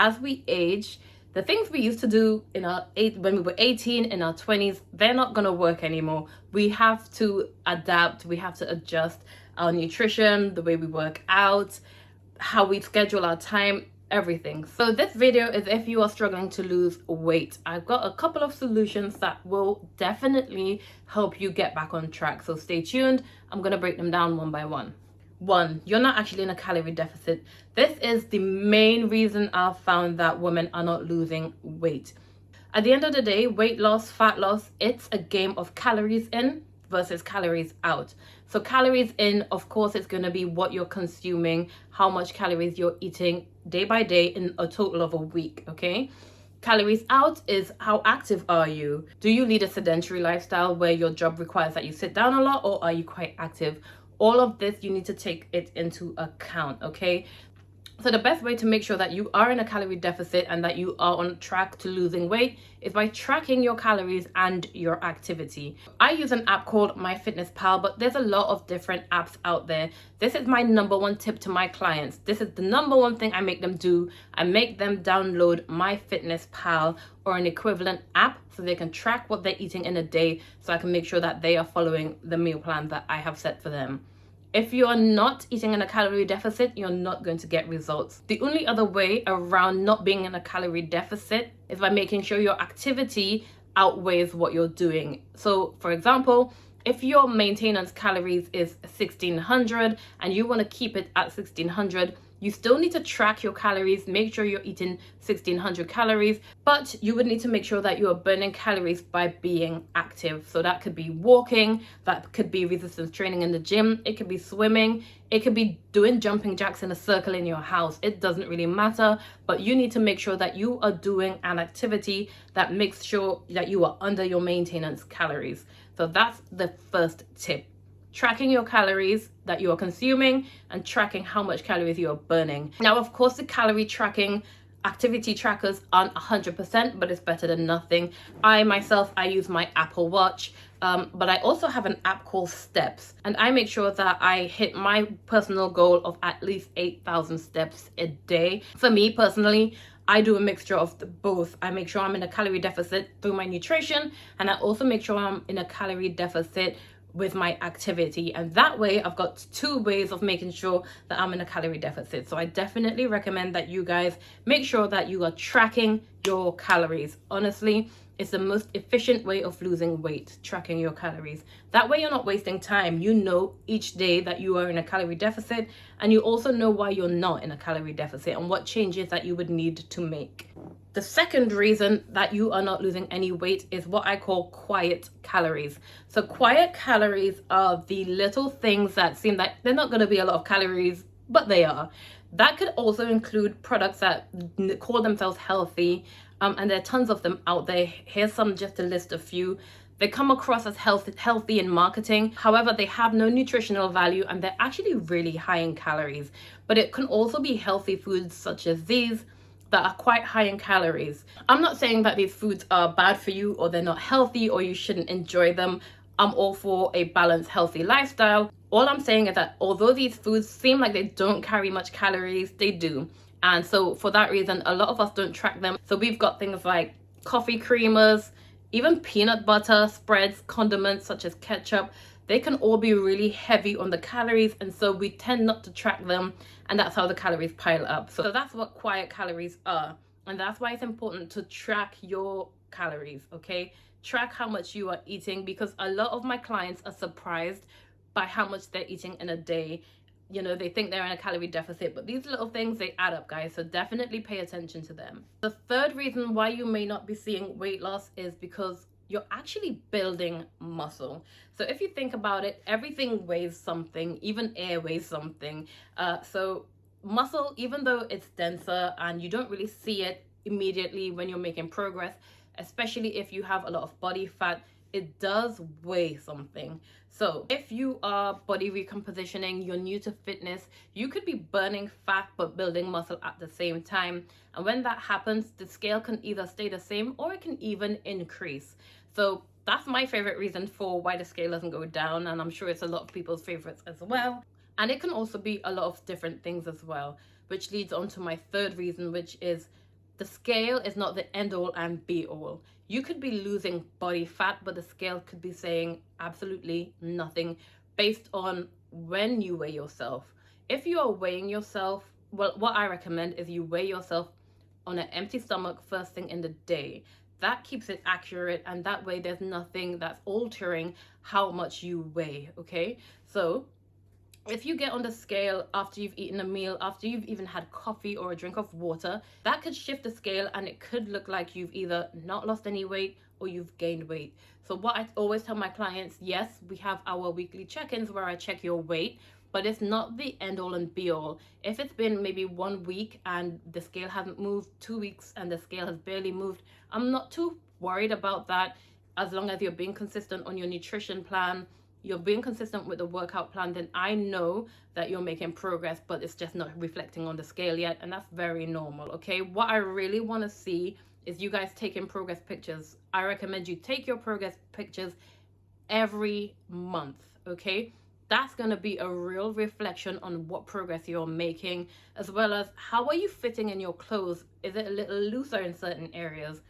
As we age, the things we used to do when we were 18, in our 20s, they're not going to work anymore. We have to adapt, we have to adjust our nutrition, the way we work out, how we schedule our time, everything. So this video is if you are struggling to lose weight. I've got a couple of solutions that will definitely help you get back on track. So stay tuned. I'm going to break them down one by one. One, you're not actually in a calorie deficit. This is the main reason I've found that women are not losing weight. At the end of the day, weight loss, fat loss, it's a game of calories in versus calories out. So calories in, of course, it's going to be what you're consuming, how much calories you're eating day by day in a total of a week, okay? Calories out is how active are you? Do you lead a sedentary lifestyle where your job requires that you sit down a lot, or are you quite active? All of this, you need to take it into account, okay? So the best way to make sure that you are in a calorie deficit and that you are on track to losing weight is by tracking your calories and your activity. I use an app called MyFitnessPal, but there's a lot of different apps out there. This is my number one tip to my clients. This is the number one thing I make them do. I make them download MyFitnessPal or an equivalent app so they can track what they're eating in a day, so I can make sure that they are following the meal plan that I have set for them. If you're not eating in a calorie deficit, you're not going to get results. The only other way around not being in a calorie deficit is by making sure your activity outweighs what you're doing. So, for example, if your maintenance calories is 1600 and you want to keep it at 1600, you still need to track your calories, make sure you're eating 1600 calories, but you would need to make sure that you are burning calories by being active. So that could be walking, that could be resistance training in the gym, it could be swimming, it could be doing jumping jacks in a circle in your house. It doesn't really matter, but you need to make sure that you are doing an activity that makes sure that you are under your maintenance calories. So that's the first tip. Tracking your calories that you are consuming and tracking how much calories you are burning. Now, of course, the calorie tracking activity trackers aren't 100%, but it's better than nothing. I use my Apple Watch, but I also have an app called Steps, and I make sure that I hit my personal goal of at least 8,000 steps a day. For me personally, I do a mixture of both. I make sure I'm in a calorie deficit through my nutrition, and I also make sure I'm in a calorie deficit with my activity, and that way I've got two ways of making sure that I'm in a calorie deficit. So I definitely recommend that you guys make sure that you are tracking your calories. Honestly, it's the most efficient way of losing weight, tracking your calories. That way you're not wasting time. You know each day that you are in a calorie deficit, and you also know why you're not in a calorie deficit and what changes that you would need to make. The second reason that you are not losing any weight is what I call quiet calories. So quiet calories are the little things that seem like they're not going to be a lot of calories, but they are. That could also include products that call themselves healthy, and there are tons of them out there. Here's some, just to list a few. They come across as healthy in marketing. However, they have no nutritional value and they're actually really high in calories. But it can also be healthy foods such as these that are quite high in calories. I'm not saying that these foods are bad for you or they're not healthy or you shouldn't enjoy them. I'm all for a balanced, healthy lifestyle. All I'm saying is that although these foods seem like they don't carry much calories, they do. And so for that reason, a lot of us don't track them. So we've got things like coffee creamers, even peanut butter, spreads, condiments such as ketchup. They can all be really heavy on the calories, and so we tend not to track them, and that's how the calories pile up. So that's what quiet calories are, and that's why it's important to track your calories, okay? Track how much you are eating, because a lot of my clients are surprised by how much they're eating in a day. You know, they think they're in a calorie deficit, but these little things, they add up, guys. So definitely pay attention to them. The third reason why you may not be seeing weight loss is because you're actually building muscle. So if you think about it, everything weighs something, even air weighs something. So muscle, even though it's denser and you don't really see it immediately when you're making progress, especially if you have a lot of body fat, it does weigh something. So if you are body recompositioning, you're new to fitness, you could be burning fat but building muscle at the same time. And when that happens, the scale can either stay the same or it can even increase. So that's my favorite reason for why the scale doesn't go down, and I'm sure it's a lot of people's favorites as well. And it can also be a lot of different things as well, which leads on to my third reason, which is The scale is not the end all and be all. You could be losing body fat, but the scale could be saying absolutely nothing based on when you weigh yourself. If you are weighing yourself, well, what I recommend is you weigh yourself on an empty stomach first thing in the day. That keeps it accurate, and that way there's nothing that's altering how much you weigh, okay? So if you get on the scale after you've eaten a meal, after you've even had coffee or a drink of water, that could shift the scale and it could look like you've either not lost any weight or you've gained weight. So what I always tell my clients, yes, we have our weekly check-ins where I check your weight, but it's not the end all and be all. If it's been maybe 1 week and the scale hasn't moved, 2 weeks and the scale has barely moved, I'm not too worried about that, as long as you're being consistent on your nutrition plan, you're being consistent with the workout plan, then I know that you're making progress, but it's just not reflecting on the scale yet, and that's very normal, okay? What I really want to see is you guys taking progress pictures. I recommend you take your progress pictures every month, okay? That's going to be a real reflection on what progress you're making, as well as how are you fitting in your clothes? Is it a little looser in certain areas?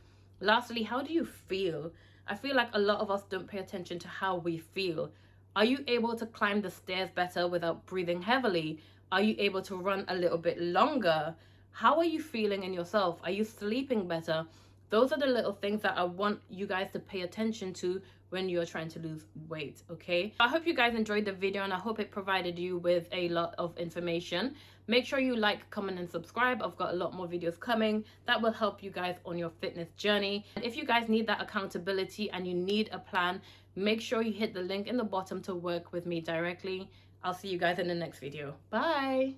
Lastly, how do you feel? I feel like a lot of us don't pay attention to how we feel. Are you able to climb the stairs better without breathing heavily? Are you able to run a little bit longer? How are you feeling in yourself? Are you sleeping better? Those are the little things that I want you guys to pay attention to when you're trying to lose weight, okay? I hope you guys enjoyed the video, and I hope it provided you with a lot of information. Make sure you like, comment, and subscribe. I've got a lot more videos coming that will help you guys on your fitness journey. And if you guys need that accountability and you need a plan, make sure you hit the link in the bottom to work with me directly. I'll see you guys in the next video. Bye.